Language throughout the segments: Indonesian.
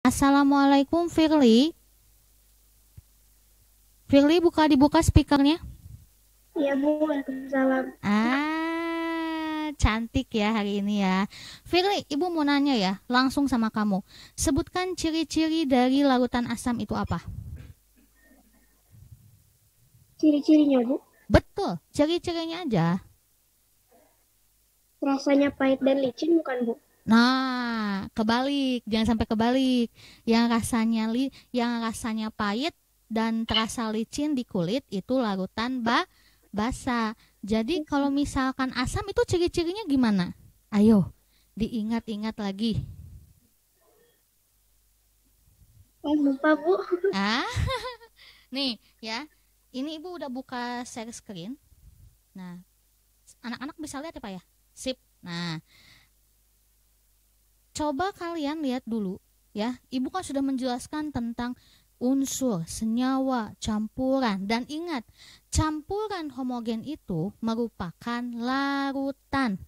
Assalamualaikum Firly. Firly dibuka speakernya. Iya Bu, Waalaikumsalam. Cantik ya hari ini ya. Firly, Ibu mau nanya ya, langsung sama kamu. Sebutkan ciri-ciri dari larutan asam itu apa? Ciri-cirinya Bu, Betul, ciri-cirinya aja. rasanya pahit dan licin bukan Bu? Nah, kebalik, jangan sampai kebalik. Yang rasanya pahit dan terasa licin di kulit itu larutan basa. Jadi kalau misalkan asam itu ciri-cirinya gimana? Ayo, diingat-ingat lagi. Lupa Bu. Ah, nih ya. Ini Ibu udah buka share screen. Nah, anak-anak bisa lihat ya Pak ya? Sip. Nah, coba kalian lihat dulu ya. Ibu kan sudah menjelaskan tentang unsur, senyawa, campuran, dan ingat, campuran homogen itu merupakan larutan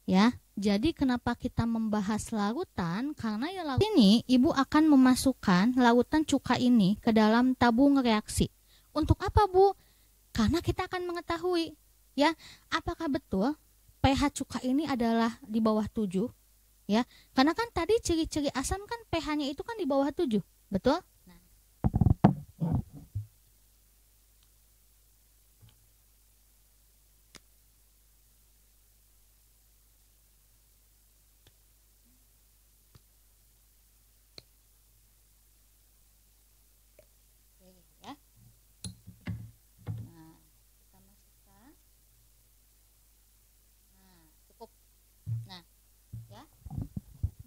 ya. Jadi kenapa kita membahas larutan? Karena ya larutan ini Ibu akan memasukkan larutan cuka ini ke dalam tabung reaksi. Untuk apa Bu? Karena kita akan mengetahui ya, apakah betul pH cuka ini adalah di bawah 7 ya. Karena kan tadi ciri-ciri asam kan pH-nya itu kan di bawah 7, betul? Nah, ya. Nah, kita masukkan. Nah, cukup. Nah, ya.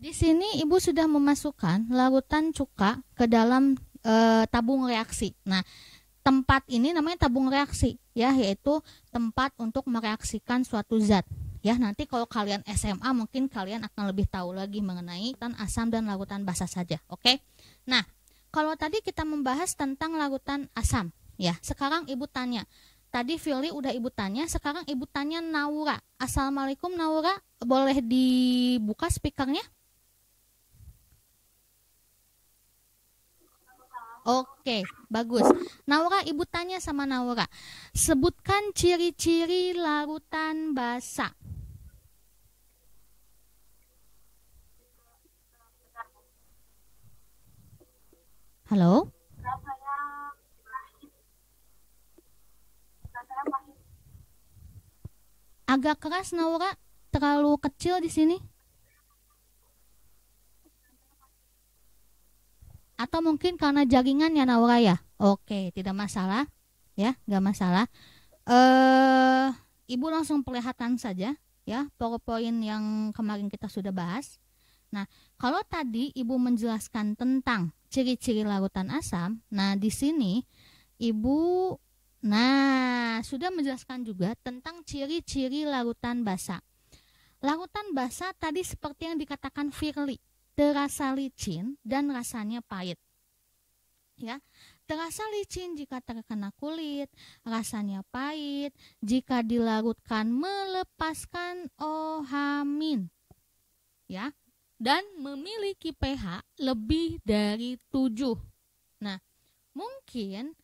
Di sini Ibu sudah memasukkan larutan cuka ke dalam tabung reaksi. Nah, tempat ini namanya tabung reaksi ya, yaitu tempat untuk mereaksikan suatu zat. Ya, nanti kalau kalian SMA mungkin kalian akan lebih tahu lagi mengenai larutan asam dan larutan basa saja. Oke. Nah, kalau tadi kita membahas tentang larutan asam, ya. Sekarang Ibu tanya. Tadi Firly udah Ibu tanya, sekarang Ibu tanya Naura. Assalamualaikum Naura, boleh dibuka speakernya? Oke, bagus. Naura, Ibu tanya sama Naura. Sebutkan ciri-ciri larutan basa. Halo? Agak keras Naura, terlalu kecil di sini. Atau mungkin karena jaringan ya Naura ya. Oke, tidak masalah. Ya, nggak masalah. Ibu langsung perlihatkan saja ya poin yang kemarin kita sudah bahas. Nah, kalau tadi Ibu menjelaskan tentang ciri-ciri larutan asam, nah di sini Ibu sudah menjelaskan juga tentang ciri-ciri larutan basa. Larutan basa tadi seperti yang dikatakan Firly, terasa licin dan rasanya pahit. Ya, terasa licin jika terkena kulit, rasanya pahit jika dilarutkan melepaskan ohamin. Ya, dan memiliki pH lebih dari 7. Nah, mungkin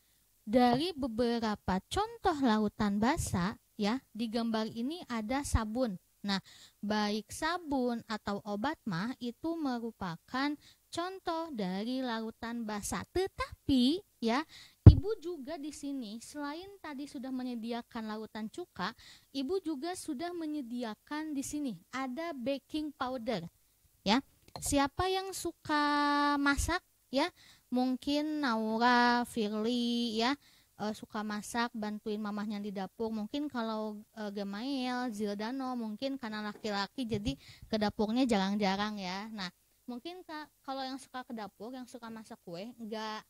dari beberapa contoh larutan basa ya, di gambar ini ada sabun. Nah, baik sabun atau obat mah itu merupakan contoh dari larutan basa. Tetapi ya, Ibu juga di sini selain tadi sudah menyediakan larutan cuka, Ibu juga sudah menyediakan di sini ada baking powder. Ya, siapa yang suka masak ya? Mungkin Naura, Firly ya, suka masak, bantuin mamahnya di dapur. Mungkin kalau Gemael, Zildano mungkin karena laki-laki jadi ke dapurnya jarang-jarang ya. Nah, mungkin kalau yang suka ke dapur, yang suka masak kue, nggak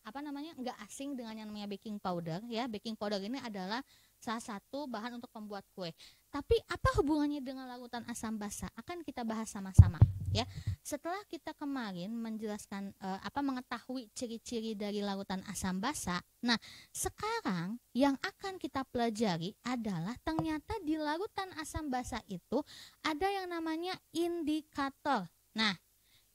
asing dengan yang namanya baking powder ya. Baking powder ini adalah salah satu bahan untuk membuat kue. Tapi apa hubungannya dengan larutan asam basa? Akan kita bahas sama-sama ya. Setelah kita kemarin menjelaskan mengetahui ciri-ciri dari larutan asam basa, nah sekarang yang akan kita pelajari adalah ternyata di larutan asam basa itu ada yang namanya indikator. Nah,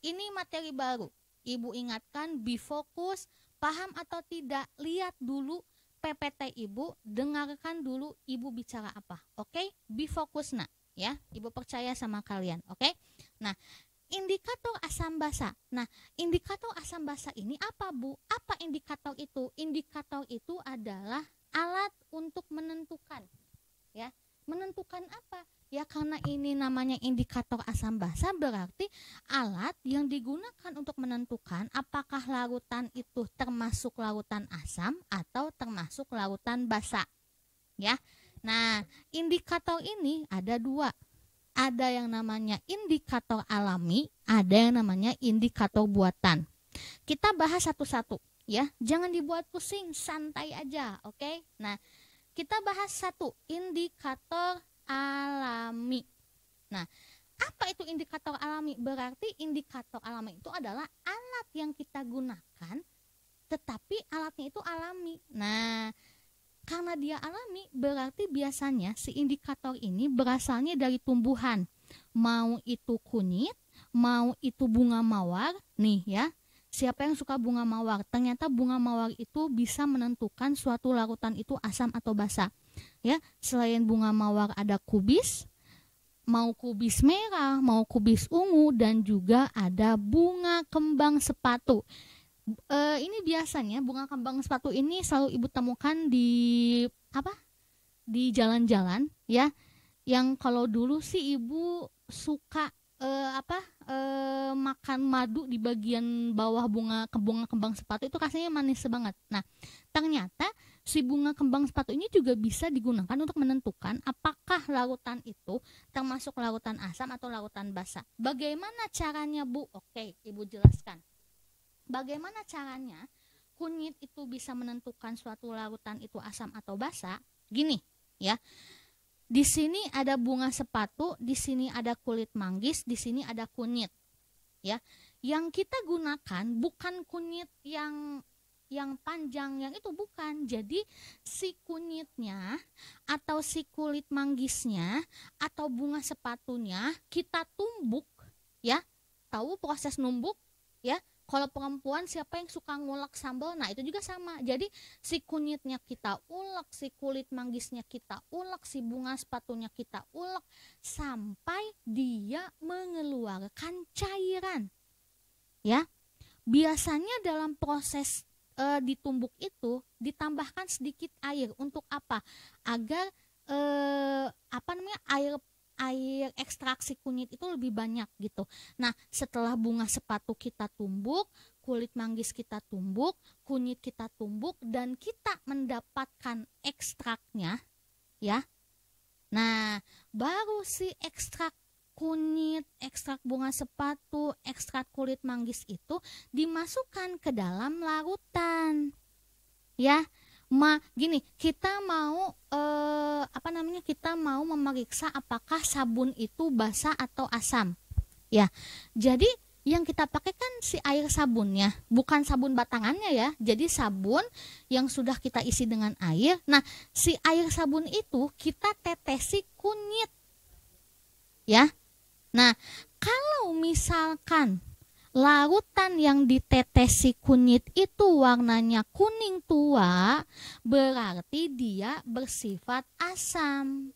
ini materi baru Ibu ingatkan, be fokus, paham atau tidak, lihat dulu PPT Ibu, dengarkan dulu Ibu bicara apa. Oke? Be fokus nak, ya. Ibu percaya sama kalian, oke? Nah, indikator asam basa. Nah, indikator asam basa ini apa, Bu? Apa indikator itu? Indikator itu adalah alat untuk menentukan, ya. Menentukan apa? Ya karena ini namanya indikator asam basa, berarti alat yang digunakan untuk menentukan apakah larutan itu termasuk larutan asam atau termasuk larutan basa, ya. Nah, indikator ini ada dua. Ada yang namanya indikator alami, ada yang namanya indikator buatan. Kita bahas satu-satu, ya. Jangan dibuat pusing, santai aja, oke? Nah, kita bahas satu, indikator alami. Nah, apa itu indikator alami? Berarti indikator alami itu adalah alat yang kita gunakan, tetapi alatnya itu alami. Nah, karena dia alami, berarti biasanya si indikator ini berasalnya dari tumbuhan. Mau itu kunyit, mau itu bunga mawar, nih ya. Siapa yang suka bunga mawar? Ternyata bunga mawar itu bisa menentukan suatu larutan itu asam atau basa. Ya, selain bunga mawar ada kubis, mau kubis merah, mau kubis ungu, dan juga ada bunga kembang sepatu. Ini biasanya bunga kembang sepatu ini selalu Ibu temukan di di jalan-jalan, ya. Yang kalau dulu sih Ibu suka makan madu di bagian bawah bunga kembang sepatu itu rasanya manis banget. Nah, ternyata si bunga kembang sepatu ini juga bisa digunakan untuk menentukan apakah larutan itu termasuk larutan asam atau larutan basa. Bagaimana caranya, Bu? Oke, Ibu jelaskan. Bagaimana caranya kunyit itu bisa menentukan suatu larutan itu asam atau basa? Gini, ya. Di sini ada bunga sepatu, di sini ada kulit manggis, di sini ada kunyit. Ya. Yang kita gunakan bukan kunyit yang panjang, yang itu bukan. Jadi si kunyitnya atau si kulit manggisnya atau bunga sepatunya kita tumbuk, ya. Tahu proses numbuk, ya? Kalau perempuan siapa yang suka ngulek sambal, nah itu juga sama. Jadi si kunyitnya kita ulek, si kulit manggisnya kita ulek, si bunga sepatunya kita ulek sampai dia mengeluarkan cairan. Ya. Biasanya dalam proses ditumbuk itu ditambahkan sedikit air untuk apa? Agar air ekstraksi kunyit itu lebih banyak gitu. Nah, setelah bunga sepatu kita tumbuk, kulit manggis kita tumbuk, kunyit kita tumbuk, dan kita mendapatkan ekstraknya, ya. Nah, baru si ekstrak kunyit, ekstrak bunga sepatu, ekstrak kulit manggis itu dimasukkan ke dalam larutan, ya. Gini, kita mau kita mau memeriksa apakah sabun itu basa atau asam. Ya. Jadi yang kita pakai kan si air sabunnya, bukan sabun batangannya ya. Jadi sabun yang sudah kita isi dengan air. Nah, si air sabun itu kita tetesi kunyit. Ya. Nah, kalau misalkan larutan yang ditetesi kunyit itu warnanya kuning tua, berarti dia bersifat asam.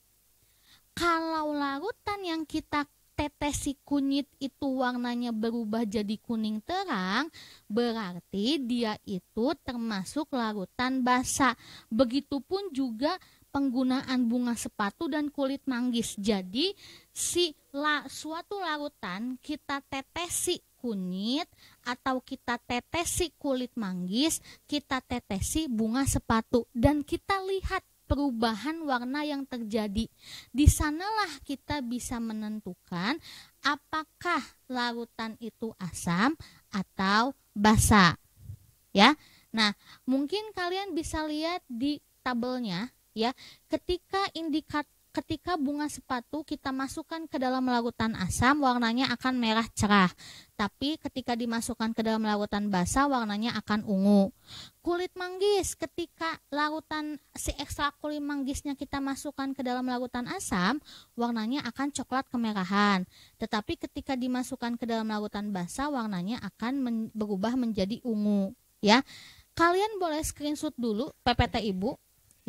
Kalau larutan yang kita tetesi kunyit itu warnanya berubah jadi kuning terang, berarti dia itu termasuk larutan basa. Begitupun juga penggunaan bunga sepatu dan kulit manggis. Jadi suatu larutan kita tetesi kunyit atau kita tetesi kulit manggis, kita tetesi bunga sepatu, dan kita lihat perubahan warna yang terjadi. Di sanalah kita bisa menentukan apakah larutan itu asam atau basa. Ya. Nah, mungkin kalian bisa lihat di tabelnya, ya. Ketika ketika bunga sepatu kita masukkan ke dalam larutan asam, warnanya akan merah cerah. Tapi ketika dimasukkan ke dalam larutan basa, warnanya akan ungu. Kulit manggis, ketika larutan si ekstrak kulit manggisnya kita masukkan ke dalam larutan asam, warnanya akan coklat kemerahan. Tetapi ketika dimasukkan ke dalam larutan basa, warnanya akan berubah menjadi ungu. Ya, kalian boleh screenshot dulu PPT Ibu.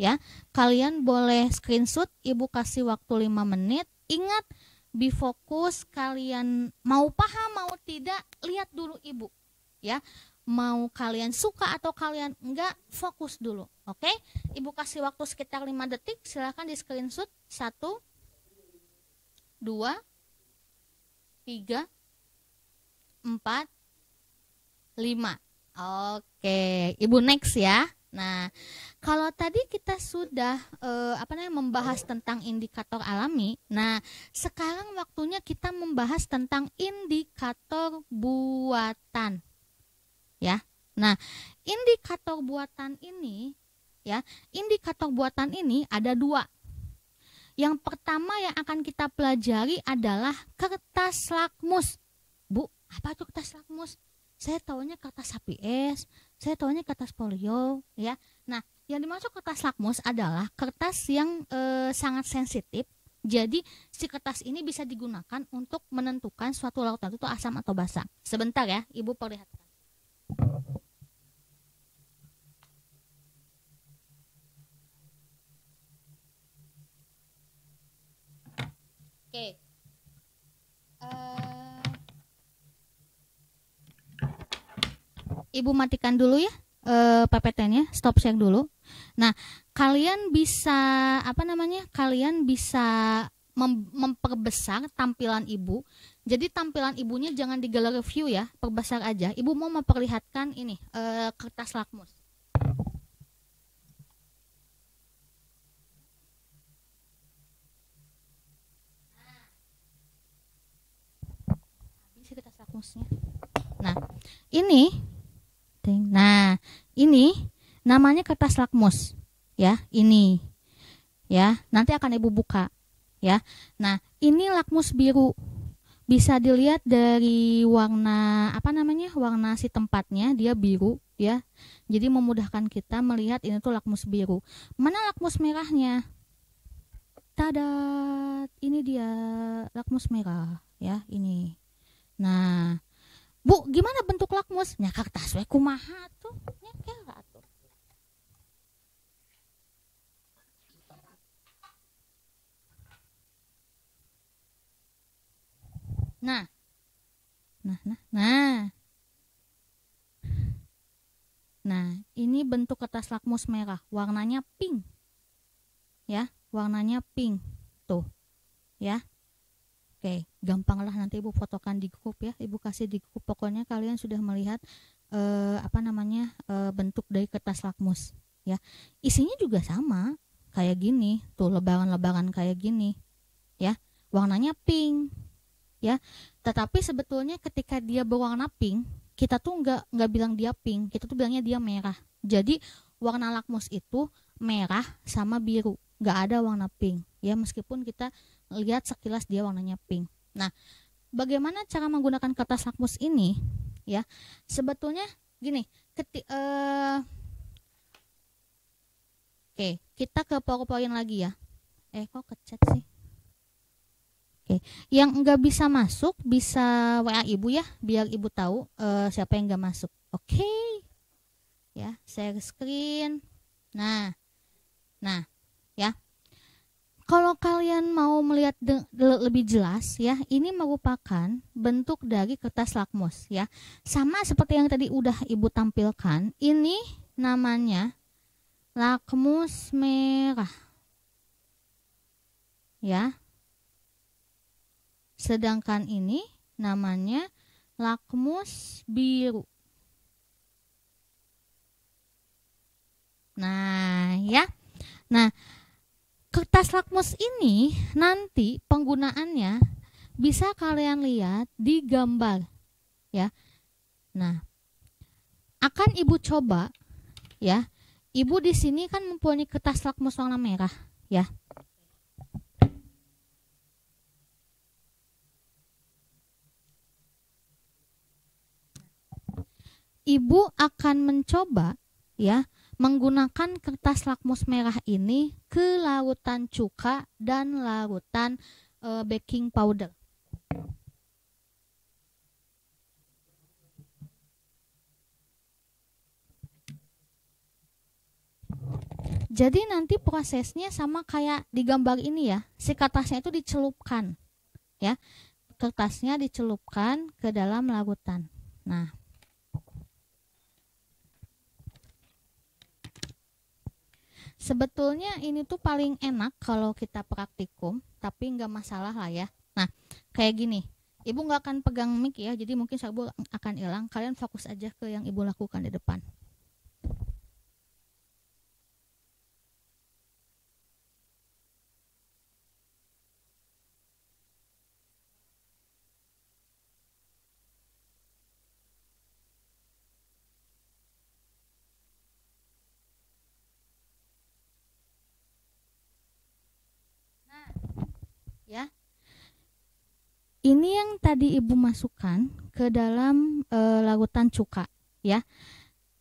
Ya, kalian boleh screenshot, Ibu kasih waktu 5 menit. Ingat, bifokus, kalian mau paham mau tidak, lihat dulu Ibu. Ya, mau kalian suka atau kalian enggak, fokus dulu. Oke, Ibu kasih waktu sekitar 5 detik, silahkan di screenshot. 1, 2, 3, 4, 5. Oke, Ibu next ya. Nah, kalau tadi kita sudah membahas tentang indikator alami. Nah, sekarang waktunya kita membahas tentang indikator buatan. Ya. Nah, indikator buatan ini ada 2. Yang pertama yang akan kita pelajari adalah kertas lakmus. Bu, apa itu kertas lakmus? Saya tahunya kertas HPS, saya tahunya kertas polio, ya. Nah, yang dimaksud kertas lakmus adalah kertas yang sangat sensitif. Jadi, si kertas ini bisa digunakan untuk menentukan suatu larutan itu asam atau basa. Sebentar ya, Ibu perlihatkan. Oke. Ibu matikan dulu ya PPT-nya, stop share dulu. Nah, kalian bisa Kalian bisa memperbesar tampilan Ibu. Jadi tampilan Ibunya jangan di galeri view ya, perbesar aja. Ibu mau memperlihatkan ini kertas lakmus. Ini kertas lakmusnya. Nah, ini namanya kertas lakmus ya, ini ya, nanti akan Ibu buka ya. Nah, ini lakmus biru, bisa dilihat dari warna warna si tempatnya, dia biru ya, jadi memudahkan kita melihat ini tuh lakmus biru. Mana lakmus merahnya? Tada, ini dia lakmus merah ya, ini. Nah, Bu, gimana bentuk lakmus? Nya kertas we kumaha tuh? Nya kira tuh. Nah, ini bentuk kertas lakmus merah, warnanya pink. Ya, warnanya pink. Tuh. Ya. Oke, gampang lah nanti Ibu fotokan di grup ya. Ibu kasih di grup, pokoknya kalian sudah melihat bentuk dari kertas lakmus ya. Isinya juga sama kayak gini, tuh lebaran-lebaran kayak gini ya. Warnanya pink ya. Tetapi sebetulnya ketika dia berwarna pink, kita tuh nggak bilang dia pink, kita tuh bilangnya dia merah. Jadi warna lakmus itu merah sama biru, nggak ada warna pink ya, meskipun kita lihat sekilas dia warnanya pink. Nah, bagaimana cara menggunakan kertas lakmus ini ya? Sebetulnya gini, oke, kita ke PowerPoint lagi ya. Kok kecet sih? Oke, yang enggak bisa masuk bisa WA Ibu ya, biar Ibu tahu siapa yang enggak masuk. Oke. Ya, share screen. Nah, ya. Kalau kalian mau melihat lebih jelas ya, ini merupakan bentuk dari kertas lakmus ya. Sama seperti yang tadi udah Ibu tampilkan, ini namanya lakmus merah. Ya. Sedangkan ini namanya lakmus biru. Nah, ya. Nah, kertas lakmus ini nanti penggunaannya bisa kalian lihat di gambar ya. Nah, akan Ibu coba ya. Ibu di sini kan mempunyai kertas lakmus warna merah ya. Ibu akan mencoba ya menggunakan kertas lakmus merah ini ke larutan cuka dan larutan baking powder. Jadi nanti prosesnya sama kayak di gambar ini ya. Si kertasnya itu dicelupkan. Ya. Kertasnya dicelupkan ke dalam larutan. Nah. Sebetulnya ini tuh paling enak kalau kita praktikum, tapi nggak masalah lah ya. Nah, kayak gini. Ibu nggak akan pegang mic ya, jadi mungkin Ibu akan hilang. Kalian fokus aja ke yang Ibu lakukan di depan. Ya, ini yang tadi Ibu masukkan ke dalam larutan cuka, ya.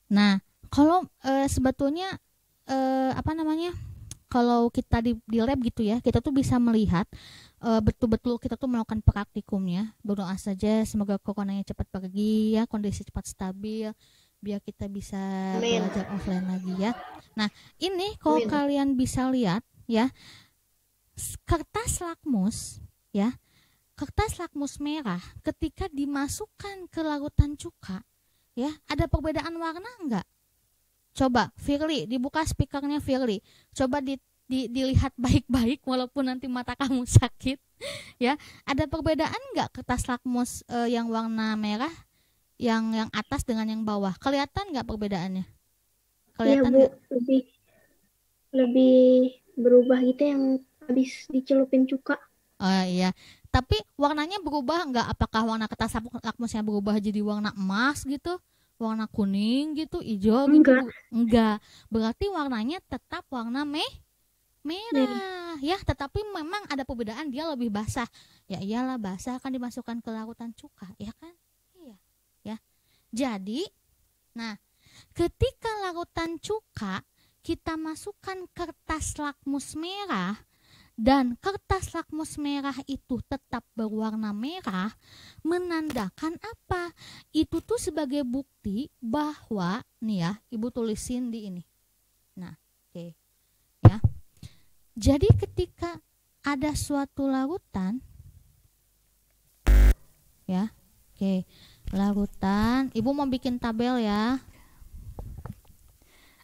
Nah, kalau sebetulnya apa namanya? Kalau kita di lab gitu ya, kita tuh bisa melihat betul-betul kita tuh melakukan praktikumnya. Berdoa saja semoga coronanya cepat pergi ya, kondisi cepat stabil, biar kita bisa belajar offline lagi ya. Nah, ini kalau kalian bisa lihat ya, kertas lakmus ya, kertas lakmus merah ketika dimasukkan ke larutan cuka ya, ada perbedaan warna enggak? Coba Firly, dibuka speakernya Firly, coba dilihat baik-baik walaupun nanti mata kamu sakit ya. Ada perbedaan enggak kertas lakmus yang warna merah yang atas dengan yang bawah? Kelihatan enggak perbedaannya? Kelihatan ya, Bu, lebih berubah gitu yang habis dicelupin cuka. Oh iya, tapi warnanya berubah enggak? Apakah warna kertas lakmusnya berubah jadi warna emas gitu, warna kuning gitu, hijau gitu? Enggak. Berarti warnanya tetap warna merah ya, tetapi memang ada perbedaan, dia lebih basah. Ya iyalah, basah akan dimasukkan ke larutan cuka, ya kan? Iya, ya. Jadi, nah, ketika larutan cuka kita masukkan kertas lakmus merah dan kertas lakmus merah itu tetap berwarna merah, menandakan apa? Itu tuh sebagai bukti bahwa nih ya, Ibu tulisin di ini. Nah, oke. Ya. Jadi ketika ada suatu larutan ya, oke, larutan, Ibu mau bikin tabel ya.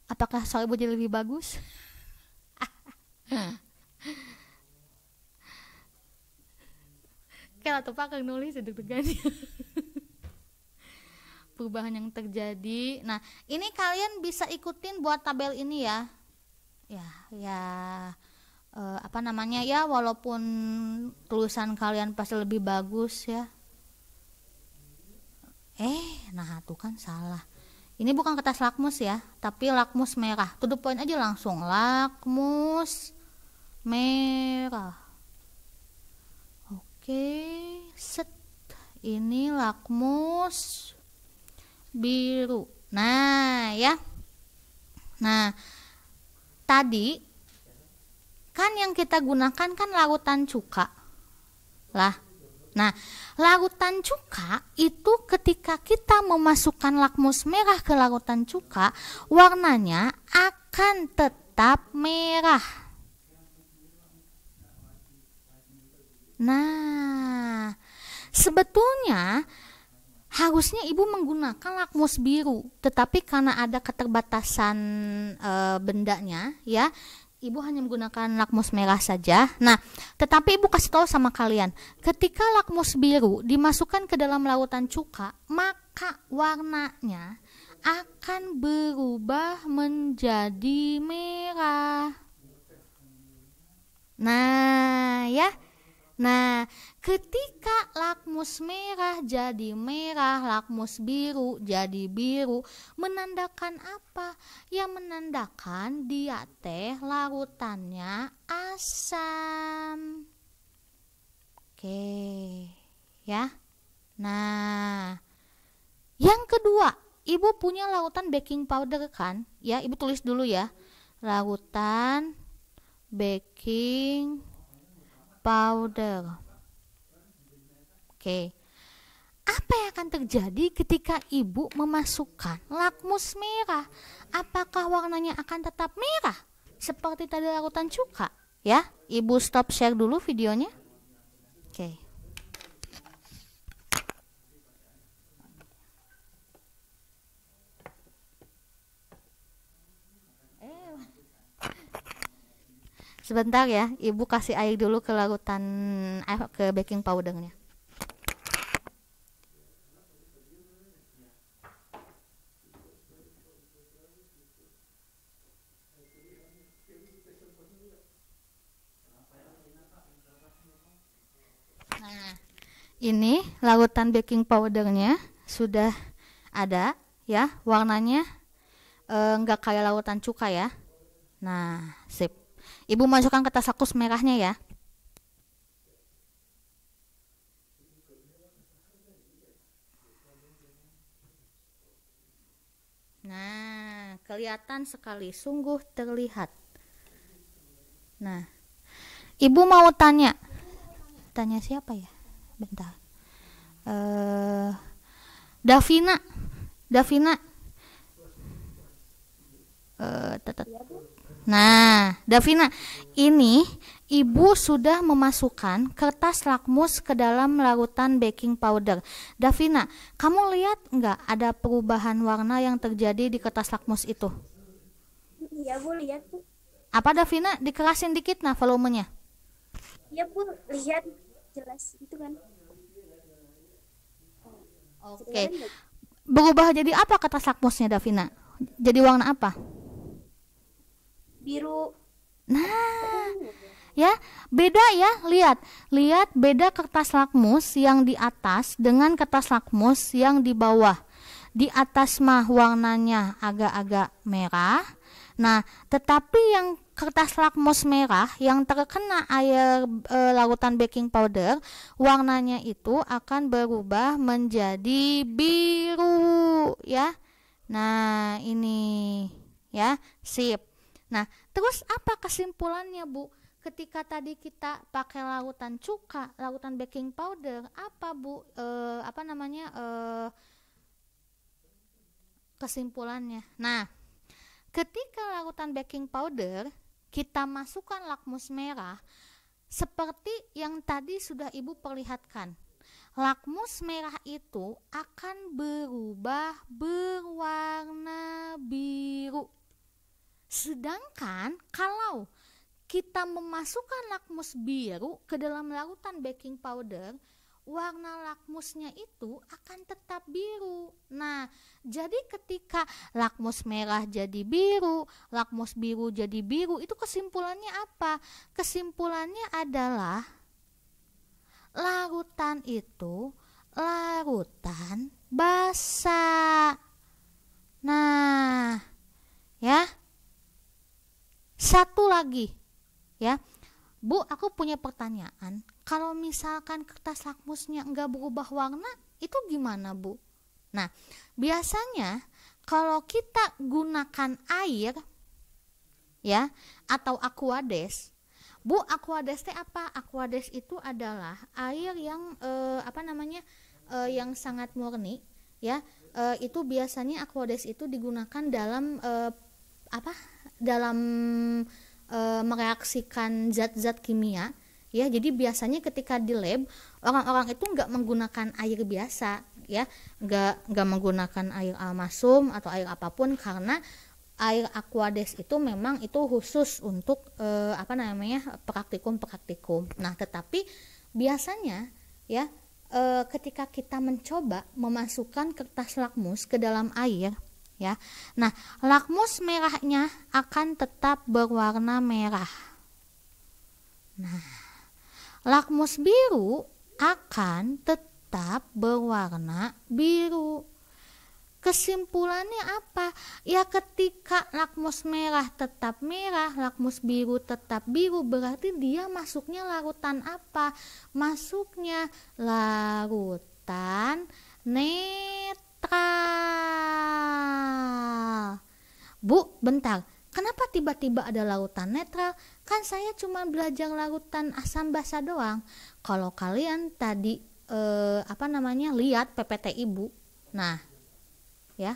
Apakah soal Ibu jadi lebih bagus? Kayak tuh Pak nulis deg-degan. Perubahan yang terjadi. Nah, ini kalian bisa ikutin buat tabel ini ya. Ya, apa namanya ya, walaupun tulisan kalian pasti lebih bagus ya. Nah tuh kan salah. Ini bukan kertas lakmus ya, tapi lakmus merah. To the point aja langsung, lakmus merah. Oke, set. Ini lakmus biru. Nah, ya. Nah, tadi kan yang kita gunakan kan larutan cuka. Lah. Nah, larutan cuka itu ketika kita memasukkan lakmus merah ke larutan cuka, warnanya akan tetap merah. Nah, sebetulnya harusnya Ibu menggunakan lakmus biru, tetapi karena ada keterbatasan bendanya ya, Ibu hanya menggunakan lakmus merah saja. Nah, tetapi Ibu kasih tahu sama kalian, ketika lakmus biru dimasukkan ke dalam larutan cuka, maka warnanya akan berubah menjadi merah. Nah, ya. Nah, ketika lakmus merah jadi merah, lakmus biru jadi biru, menandakan apa? Ya menandakan dia teh larutannya asam. Oke, ya. Nah, yang kedua, Ibu punya larutan baking powder kan? Ya, Ibu tulis dulu ya. Larutan baking powder. Oke. Apa yang akan terjadi ketika Ibu memasukkan lakmus merah? Apakah warnanya akan tetap merah seperti tadi larutan cuka? Ya, Ibu stop share dulu videonya. Oke. Sebentar ya, Ibu kasih air dulu ke larutan ke baking powdernya. Nah, ini larutan baking powdernya sudah ada ya, warnanya nggak kayak larutan cuka ya. Nah, sip. Ibu masukkan kertas lakmus merahnya ya. Nah, kelihatan sekali, sungguh terlihat. Nah, Ibu mau tanya siapa ya? Bentar. Davina. Nah, Davina, ini Ibu sudah memasukkan kertas lakmus ke dalam larutan baking powder. Davina, kamu lihat nggak ada perubahan warna yang terjadi di kertas lakmus itu? Iya Bu, lihat Bu. Apa Davina? Dikerasin dikit nah volumenya. Iya Bu, lihat jelas itu kan. Oke. Berubah jadi apa kertas lakmusnya Davina? Jadi warna apa? Biru. Nah, ya beda ya, lihat beda kertas lakmus yang di atas dengan kertas lakmus yang di bawah. Di atas mah warnanya agak-agak merah. Nah, tetapi yang kertas lakmus merah yang terkena air larutan baking powder, warnanya itu akan berubah menjadi biru ya. Nah, ini ya, sip. Nah, terus apa kesimpulannya Bu? Ketika tadi kita pakai larutan cuka, larutan baking powder, apa Bu? Kesimpulannya. Nah, ketika larutan baking powder kita masukkan lakmus merah, seperti yang tadi sudah Ibu perlihatkan, lakmus merah itu akan berubah berwarna biru. Sedangkan kalau kita memasukkan lakmus biru ke dalam larutan baking powder, warna lakmusnya itu akan tetap biru. Nah, jadi ketika lakmus merah jadi biru, lakmus biru jadi biru, itu kesimpulannya apa? Kesimpulannya adalah larutan itu larutan basa. Nah, ya. Satu lagi ya, Bu, aku punya pertanyaan. Kalau misalkan kertas lakmusnya enggak berubah warna, itu gimana Bu? Nah, biasanya kalau kita gunakan air ya, atau aquades, Bu, aquades itu apa? Aquades itu adalah air yang yang sangat murni ya. Itu biasanya aquades itu digunakan dalam dalam mereaksikan zat-zat kimia ya. Jadi biasanya ketika di lab orang-orang itu nggak menggunakan air biasa ya, nggak menggunakan air almasum atau air apapun, karena air aquades itu memang itu khusus untuk praktikum. Nah, tetapi biasanya ya ketika kita mencoba memasukkan kertas lakmus ke dalam air ya, nah lakmus merahnya akan tetap berwarna merah. Nah, lakmus biru akan tetap berwarna biru. Kesimpulannya apa? Ya, ketika lakmus merah tetap merah, lakmus biru tetap biru, berarti dia masuknya larutan apa? Masuknya larutan netral. Bu, bentar. Kenapa tiba-tiba ada lautan netral? Kan saya cuma belajar lautan asam basa doang. Kalau kalian tadi lihat PPT Ibu. Nah, ya.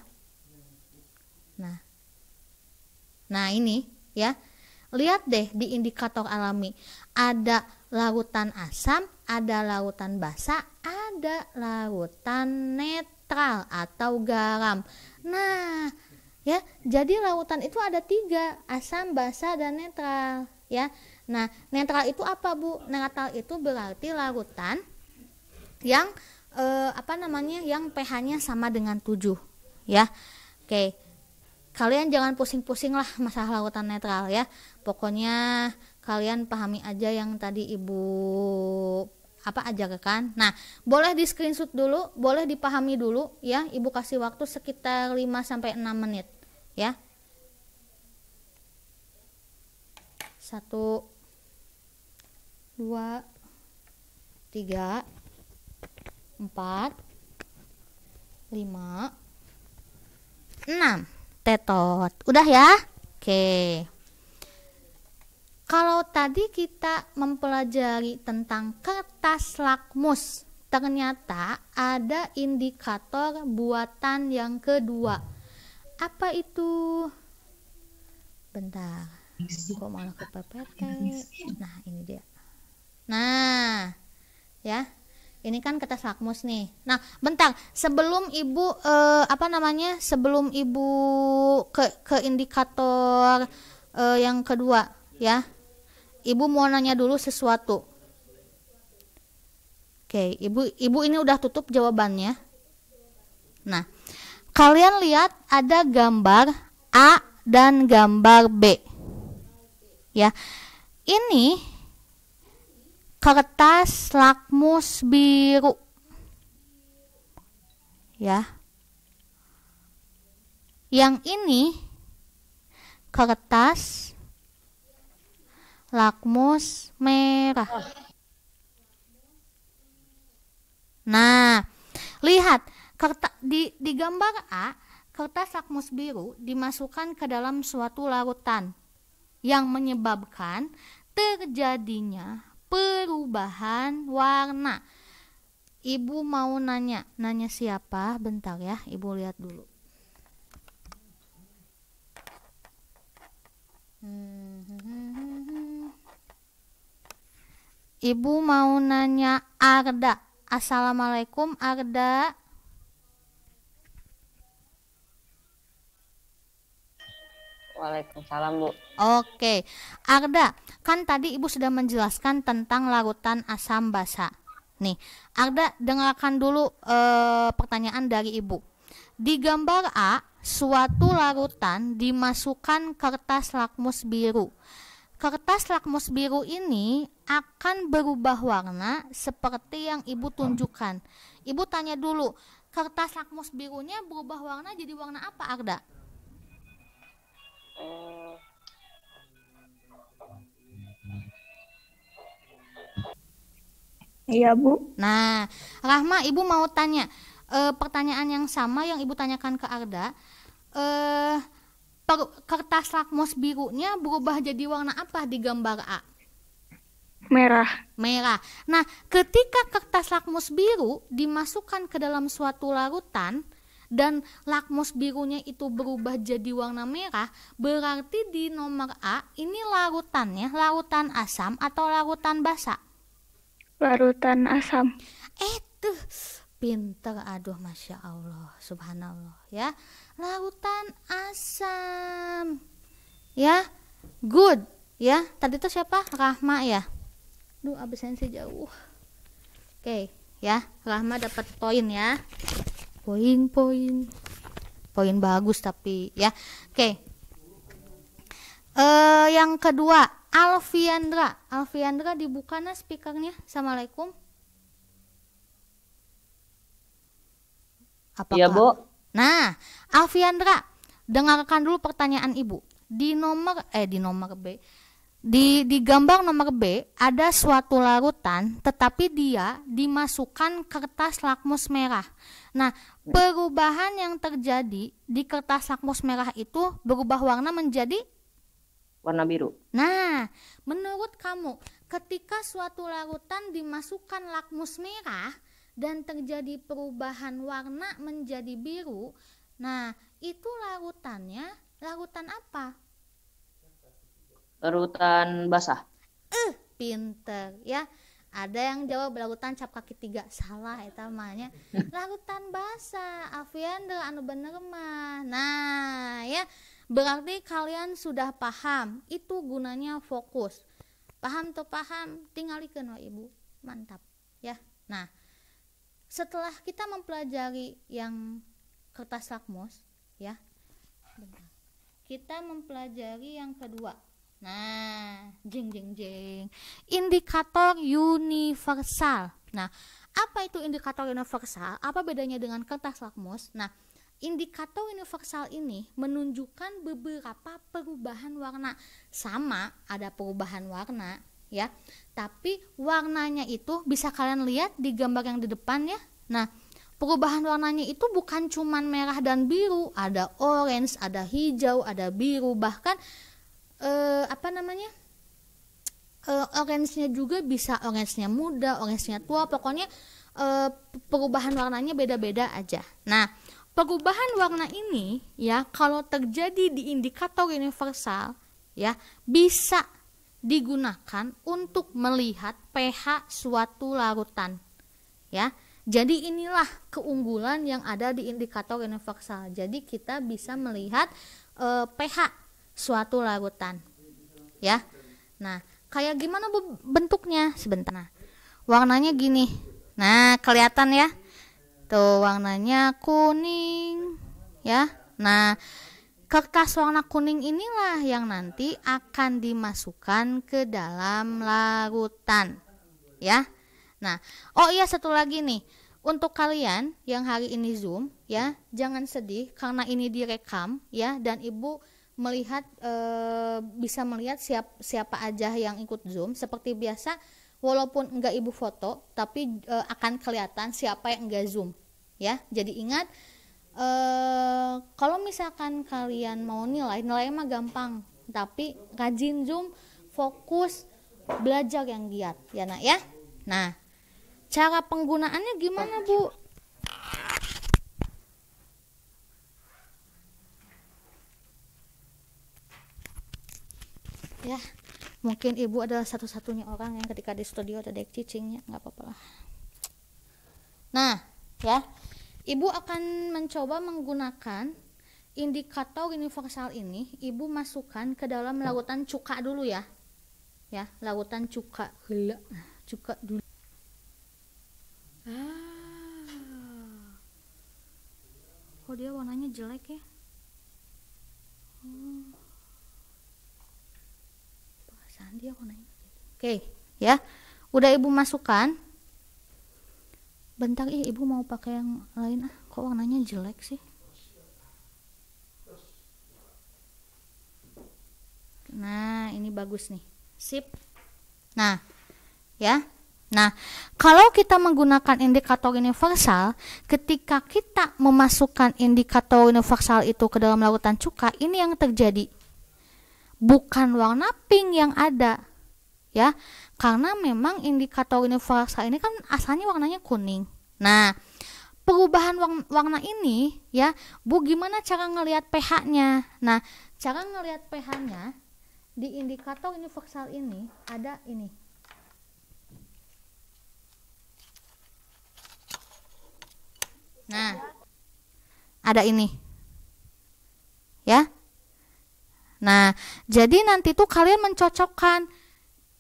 Nah, ini ya. Lihat deh di indikator alami. Ada lautan asam, ada lautan basa, ada lautan netral atau garam. Nah, ya, jadi lautan itu ada 3, asam, basa, dan netral, ya. Nah, netral itu apa, Bu? Netral itu berarti lautan yang yang pH-nya sama dengan 7, ya. Oke. Kalian jangan pusing-pusing lah masalah lautan netral, ya. Pokoknya kalian pahami aja yang tadi Ibu ajarkan. Nah, boleh di screenshot dulu, boleh dipahami dulu, ya. Ibu kasih waktu sekitar 5-6 menit, ya. 1 2 3 4 5 6. Tetot. Udah ya? Oke. Kalau tadi kita mempelajari tentang kertas lakmus, ternyata ada indikator buatan yang kedua. Apa itu? Bentar. Kok malah ke PPT? Nah, ini dia. Nah, ya. Ini kan kertas lakmus nih. Nah, bentar, sebelum Ibu sebelum Ibu ke indikator yang kedua, ya. Ibu mau nanya dulu sesuatu. Oke, Ibu ini udah tutup jawabannya. Nah, kalian lihat ada gambar A dan gambar B. Ya. Ini kertas lakmus biru, ya. Yang ini kertas lakmus merah. Nah, lihat di gambar A, kertas lakmus biru dimasukkan ke dalam suatu larutan yang menyebabkan terjadinya perubahan warna. Ibu mau nanya siapa? Bentar ya, Ibu lihat dulu. Ibu mau nanya Arda. Assalamualaikum Arda. Waalaikumsalam, Bu. Oke, Arda, kan tadi Ibu sudah menjelaskan tentang larutan asam basa. Nih, Arda dengarkan dulu pertanyaan dari Ibu. Di gambar A, suatu larutan dimasukkan kertas lakmus biru. Kertas lakmus biru ini akan berubah warna seperti yang Ibu tunjukkan. Ibu tanya dulu, kertas lakmus birunya berubah warna jadi warna apa, Arda? Iya, Bu. Nah, Rahma, Ibu mau tanya pertanyaan yang sama yang Ibu tanyakan ke Arda. Kertas lakmus birunya berubah jadi warna apa di gambar A? Merah. Merah. Nah, ketika kertas lakmus biru dimasukkan ke dalam suatu larutan dan lakmus birunya itu berubah jadi warna merah, berarti di nomor A ini larutannya larutan asam atau larutan basa? Larutan asam. Tuh, pinter, aduh, masya Allah, subhanallah, ya. Larutan asam, ya, good, ya. Tadi tuh siapa? Rahma, ya. Duh, absensi jauh. Oke, ya, Rahma dapat poin, ya. Poin bagus tapi, ya. Oke. Yang kedua, Alfiandra dibuka nah speakernya. Assalamualaikum. Apakah? Iya, Bu. Nah, Alfiandra, dengarkan dulu pertanyaan Ibu. Di nomor B. Di gambar nomor B ada suatu larutan tetapi dia dimasukkan kertas lakmus merah. Nah, perubahan yang terjadi di kertas lakmus merah itu berubah warna menjadi warna biru. Nah, menurut kamu, ketika suatu larutan dimasukkan lakmus merah dan terjadi perubahan warna menjadi biru, nah itu larutannya larutan apa? Larutan basah. Pinter ya. Ada yang jawab larutan cap kaki 3, salah eta namanya larutan basah. Aviander anu bener mah. Nah ya, berarti kalian sudah paham itu gunanya fokus. Paham tuh paham, tinggalikeun we ibu. Mantap ya. Nah, setelah kita mempelajari yang kertas lakmus ya, kita mempelajari yang kedua. Nah, jeng indikator universal. Nah, apa itu indikator universal? Apa bedanya dengan kertas lakmus? Nah, indikator universal ini menunjukkan beberapa perubahan warna. Sama ada perubahan warna ya, tapi warnanya itu bisa kalian lihat di gambar yang di depan ya. Nah, perubahan warnanya itu bukan cuman merah dan biru, ada orange, ada hijau, ada biru, bahkan orange-nya juga bisa orange-nya muda, orange-nya tua, pokoknya perubahan warnanya beda-beda aja. Nah, perubahan warna ini ya kalau terjadi di indikator universal ya bisa digunakan untuk melihat pH suatu larutan ya. Jadi inilah keunggulan yang ada di indikator universal. Jadi kita bisa melihat pH suatu larutan ya. Nah, kayak gimana bentuknya? Sebentar. Nah, warnanya gini. Nah, kelihatan ya. Tuh warnanya kuning ya. Nah, kertas warna kuning inilah yang nanti akan dimasukkan ke dalam larutan ya. Nah, oh iya satu lagi nih. Untuk kalian yang hari ini Zoom ya, jangan sedih karena ini direkam ya, dan Ibu melihat bisa melihat siapa aja yang ikut Zoom. Seperti biasa, walaupun enggak Ibu foto, tapi akan kelihatan siapa yang enggak Zoom ya. Jadi ingat, kalau misalkan kalian mau nilai mah gampang, tapi rajin Zoom, fokus belajar yang giat ya nak ya. Nah, cara penggunaannya gimana Bu? Ya, mungkin Ibu adalah satu-satunya orang yang ketika di studio ada dek cicingnya, nggak apa-apa lah. Nah, ya, Ibu akan mencoba menggunakan indikator universal ini. Ibu masukkan ke dalam larutan cuka dulu ya. Ya, larutan cuka. Cuka dulu. Kok dia warnanya jelek ya? Perasaan dia warnanya. Oke, ya. Udah Ibu masukkan. Bentar Ibu mau pakai yang lain kok warnanya jelek sih. Nah, ini bagus nih. Sip. Nah, ya. Nah, kalau kita menggunakan indikator universal, ketika kita memasukkan indikator universal itu ke dalam larutan cuka, ini yang terjadi. Bukan warna pink yang ada, ya. Karena memang indikator universal ini kan asalnya warnanya kuning. Nah, perubahan warna ini, ya, Bu, gimana cara ngelihat pH-nya? Nah, cara ngelihat pH-nya di indikator universal ini ada ini. Nah, ada ini ya. Nah, jadi nanti tuh kalian mencocokkan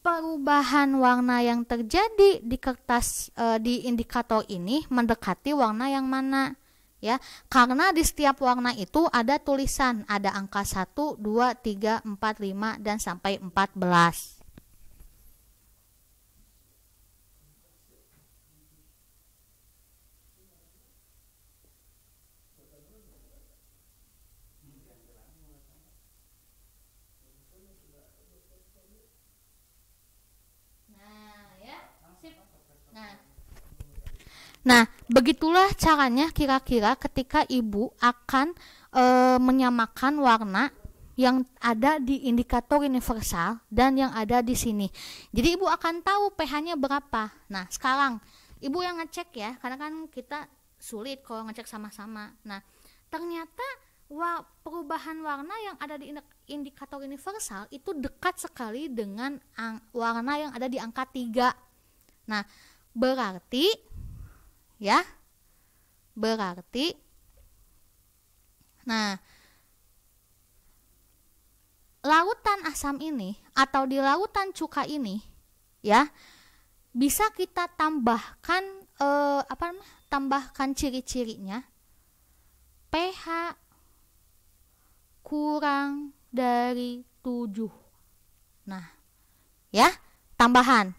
perubahan warna yang terjadi di kertas di indikator ini mendekati warna yang mana ya. Karena di setiap warna itu ada tulisan, ada angka 1, 2, 3, 4, 5 dan sampai 14. Nah, begitulah caranya kira-kira ketika ibu akan menyamakan warna yang ada di indikator universal dan yang ada di sini. Jadi ibu akan tahu pH-nya berapa. Nah, sekarang ibu yang ngecek ya, karena kan kita sulit kalau ngecek sama-sama. Nah, ternyata perubahan warna yang ada di indikator universal itu dekat sekali dengan warna yang ada di angka 3. Nah, berarti lautan asam ini atau di lautan cuka ini ya bisa kita tambahkan tambahkan ciri-cirinya pH kurang dari 7. Nah, ya, tambahan.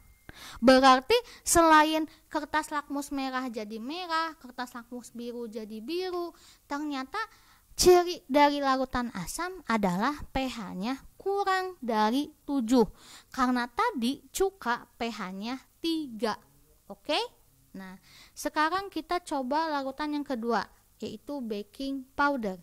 Berarti selain kertas lakmus merah jadi merah, kertas lakmus biru jadi biru, ternyata ciri dari larutan asam adalah pH-nya kurang dari 7. Karena tadi cuka pH-nya 3. Oke? Nah, sekarang kita coba larutan yang kedua, yaitu baking powder.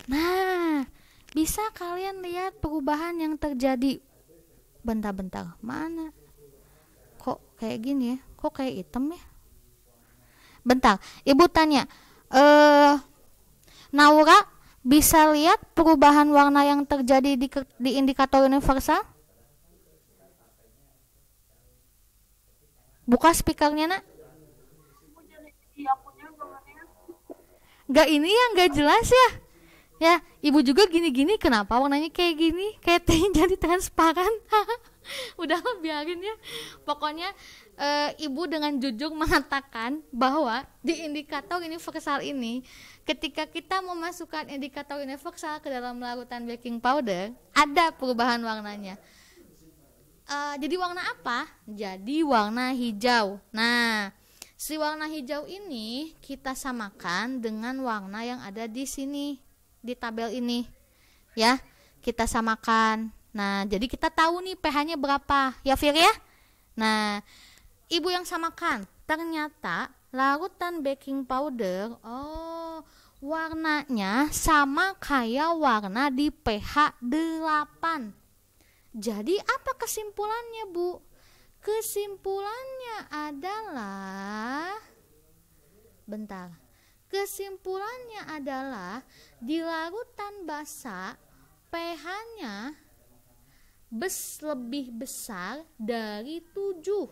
Nah, bisa kalian lihat perubahan yang terjadi. Bentar-bentar, mana? Kok kayak gini ya? Kok kayak hitam ya? Bentar, ibu tanya. Naura, bisa lihat perubahan warna yang terjadi di indikator universal? Buka speakernya, nak. Gak ini ya, gak jelas ya. Ya, ibu juga gini-gini, kenapa warnanya kayak gini? Kayak tehnya jadi transparan. Udah biarin ya. Pokoknya ibu dengan jujur mengatakan bahwa di indikator universal ini, ketika kita memasukkan indikator universal ke dalam larutan baking powder, ada perubahan warnanya. Jadi warna apa? Jadi warna hijau. Nah, si warna hijau ini kita samakan dengan warna yang ada di sini, di tabel ini ya, kita samakan. Nah, jadi kita tahu nih pH-nya berapa ya, Fir ya. Nah, ibu yang samakan, ternyata larutan baking powder warnanya sama kayak warna di pH 8. Jadi apa kesimpulannya, Bu? Kesimpulannya adalah Kesimpulannya adalah di larutan basa pH-nya lebih besar dari 7.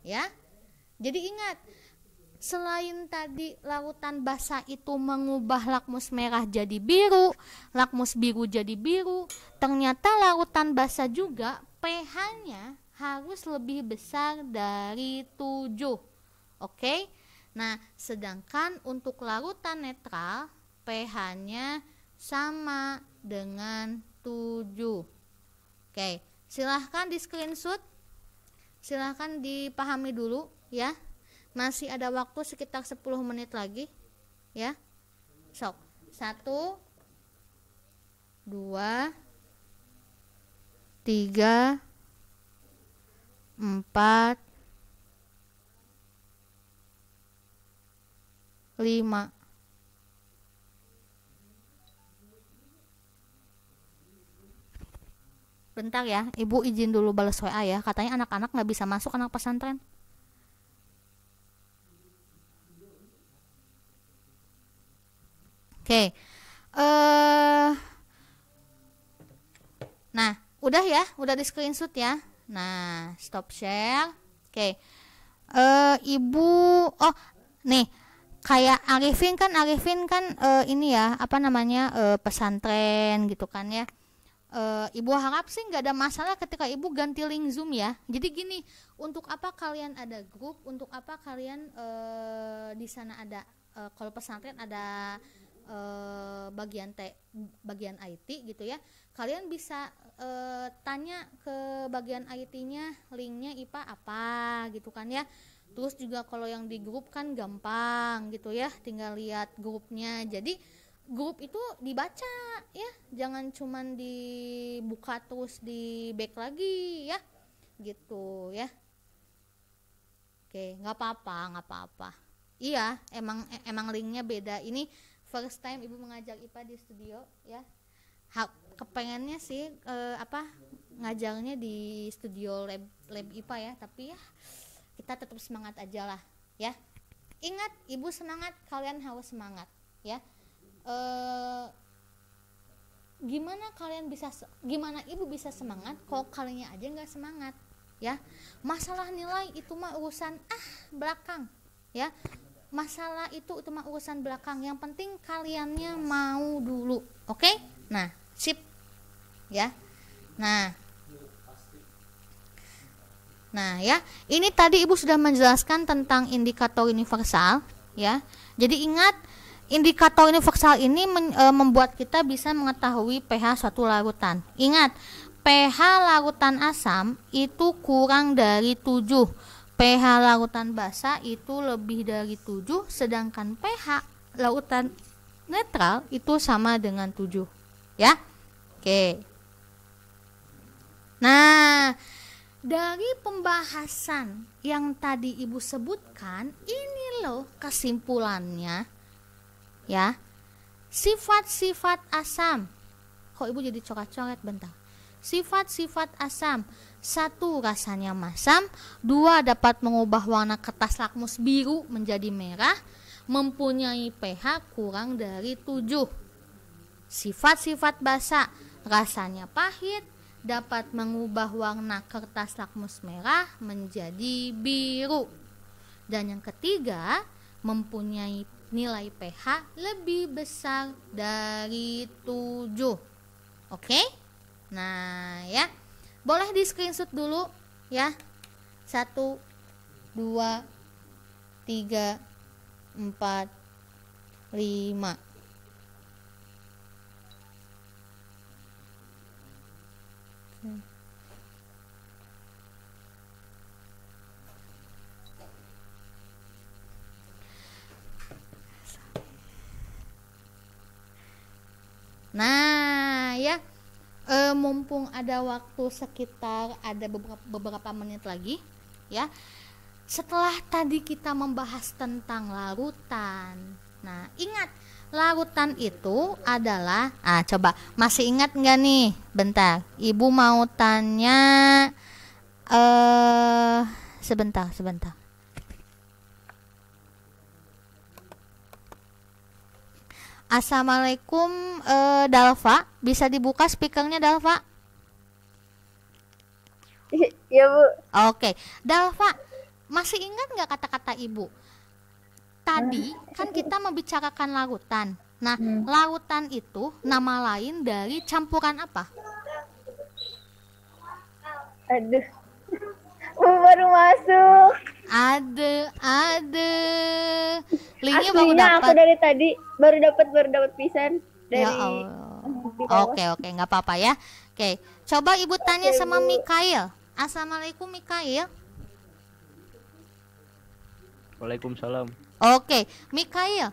Ya. Jadi ingat, selain tadi larutan basa itu mengubah lakmus merah jadi biru, lakmus biru jadi biru, ternyata larutan basa juga pH-nya harus lebih besar dari 7. Oke? Nah, sedangkan untuk larutan netral pH-nya sama dengan 7. Oke, silahkan di screenshot, silahkan dipahami dulu ya. Masih ada waktu sekitar 10 menit lagi ya. Sok, 1 2 3 4 5. Bentar ya, ibu izin dulu balas WA ya. Katanya anak-anak nggak bisa masuk, anak pesantren. Oke. Nah, udah ya, udah di screenshot ya. Nah, stop share. Oke. Ibu, nih, kayak Arifin kan ini ya, pesantren gitu kan ya. Ibu harap sih nggak ada masalah ketika ibu ganti link Zoom ya. Jadi gini, untuk apa kalian ada grup, untuk apa kalian di sana ada kalau pesantren ada bagian IT gitu ya. Kalian bisa tanya ke bagian IT-nya, linknya IPA apa gitu kan ya. Terus juga kalau yang di grup kan gampang gitu ya, tinggal lihat grupnya. Jadi grup itu dibaca ya, jangan cuman dibuka terus di back lagi ya, gitu ya. Oke, nggak apa-apa. Iya, emang linknya beda. Ini first time ibu mengajar IPA di studio ya. Kepengennya sih ngajarnya di studio lab IPA ya, tapi ya kita tetap semangat aja lah ya. Ingat, ibu semangat, kalian harus semangat ya. Gimana ibu bisa semangat kalau kalinya aja nggak semangat ya. Masalah nilai itu mah urusan belakang ya. Masalah itu mah urusan belakang, yang penting kaliannya mau dulu. Oke? Nah, sip ya. Nah ya, ini tadi ibu sudah menjelaskan tentang indikator universal ya. Jadi ingat, indikator universal ini membuat kita bisa mengetahui pH suatu larutan. Ingat, pH larutan asam itu kurang dari 7, pH larutan basa itu lebih dari 7, sedangkan pH larutan netral itu sama dengan 7 ya. Oke. Nah, dari pembahasan yang tadi ibu sebutkan, ini loh kesimpulannya ya. Sifat-sifat asam. Kok ibu jadi coret-coret bentar. Sifat-sifat asam. 1. Rasanya masam. 2. Dapat mengubah warna kertas lakmus biru menjadi merah. Mempunyai pH kurang dari 7. Sifat-sifat basa. Rasanya pahit. Dapat mengubah warna kertas lakmus merah menjadi biru. Dan yang ketiga, mempunyai nilai pH lebih besar dari 7. Oke? Nah ya, boleh di screenshot dulu ya. 1, 2, 3, 4, 5. Nah ya, mumpung ada waktu sekitar ada beberapa menit lagi ya. Setelah tadi kita membahas tentang larutan. Nah ingat, larutan itu adalah coba masih ingat nggak nih? Bentar, ibu mau tanya sebentar. Assalamualaikum Dalva, bisa dibuka speakernya Dalva? Iya Bu. Oke, Dalva, masih ingat nggak kata-kata ibu? Tadi kan kita membicarakan larutan. Nah, larutan itu nama lain dari campuran apa? Aduh, baru masuk. Ada. Linknya baru Aslinya dapat. aku dari tadi baru dapat pisan dari. Ya Allah. Oke, nggak apa-apa ya. Oke, coba ibu tanya sama Mikail. Assalamualaikum Mikail. Waalaikumsalam. Oke, Mikail.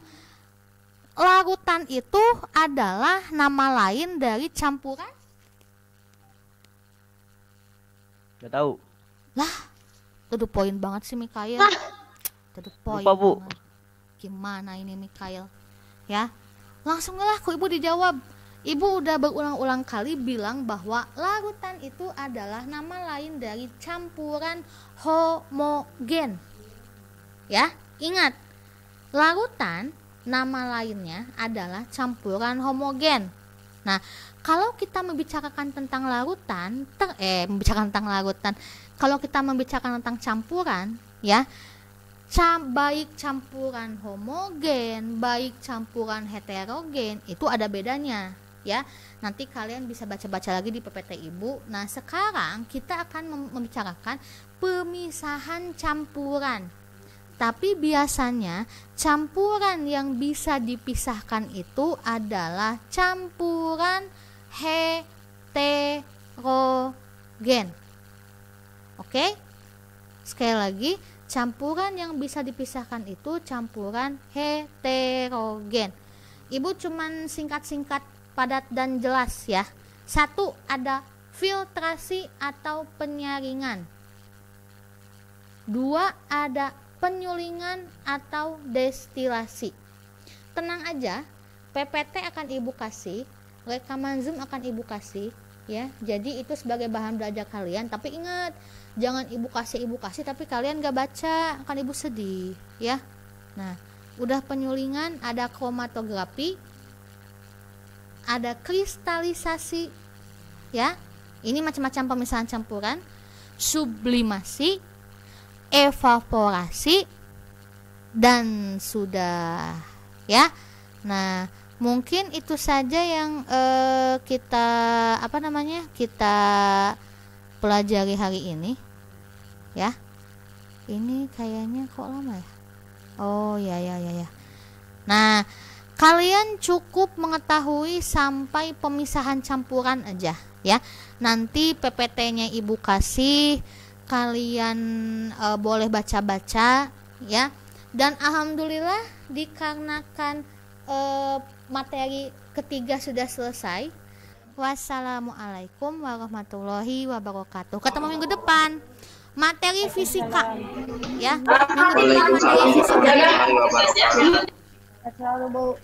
Larutan itu adalah nama lain dari campuran? Gak tahu. Lah, to the point banget sih Mikail. To the point. Lupa, Bu. Banget. Gimana ini Mikail? Ya, langsung lah kok ibu dijawab. Ibu udah berulang-ulang kali bilang bahwa larutan itu adalah nama lain dari campuran homogen. Ya, ingat, larutan nama lainnya adalah campuran homogen. Nah, kalau kita membicarakan tentang larutan, kalau kita membicarakan tentang campuran, ya, baik campuran homogen, baik campuran heterogen, itu ada bedanya. ya. Nanti kalian bisa baca-baca lagi di PPT Ibu. Nah, sekarang kita akan membicarakan pemisahan campuran. Tapi biasanya campuran yang bisa dipisahkan itu adalah campuran heterogen. Oke? Sekali lagi, campuran yang bisa dipisahkan itu campuran heterogen. Ibu cuman singkat-singkat, padat dan jelas ya. 1 ada filtrasi atau penyaringan. 2 ada penyulingan atau destilasi. Tenang aja, PPT akan Ibu kasih, rekaman Zoom akan Ibu kasih ya. Jadi itu sebagai bahan belajar kalian, tapi ingat, jangan Ibu kasih tapi kalian gak baca, akan Ibu sedih ya. Nah, udah penyulingan, ada kromatografi, ada kristalisasi ya. Ini macam-macam pemisahan campuran, sublimasi, evaporasi, dan sudah ya. Nah, mungkin itu saja yang kita kita pelajari hari ini ya. Ini kayaknya kok lama ya. Oh ya. Nah, kalian cukup mengetahui sampai pemisahan campuran aja ya. Nanti PPT-nya Ibu kasih, kalian boleh baca-baca ya. Dan alhamdulillah dikarenakan materi ketiga sudah selesai. Wassalamualaikum warahmatullahi wabarakatuh. Ketemu minggu depan materi fisika ya. Minggu depan materi fisika. Selalu, Bu.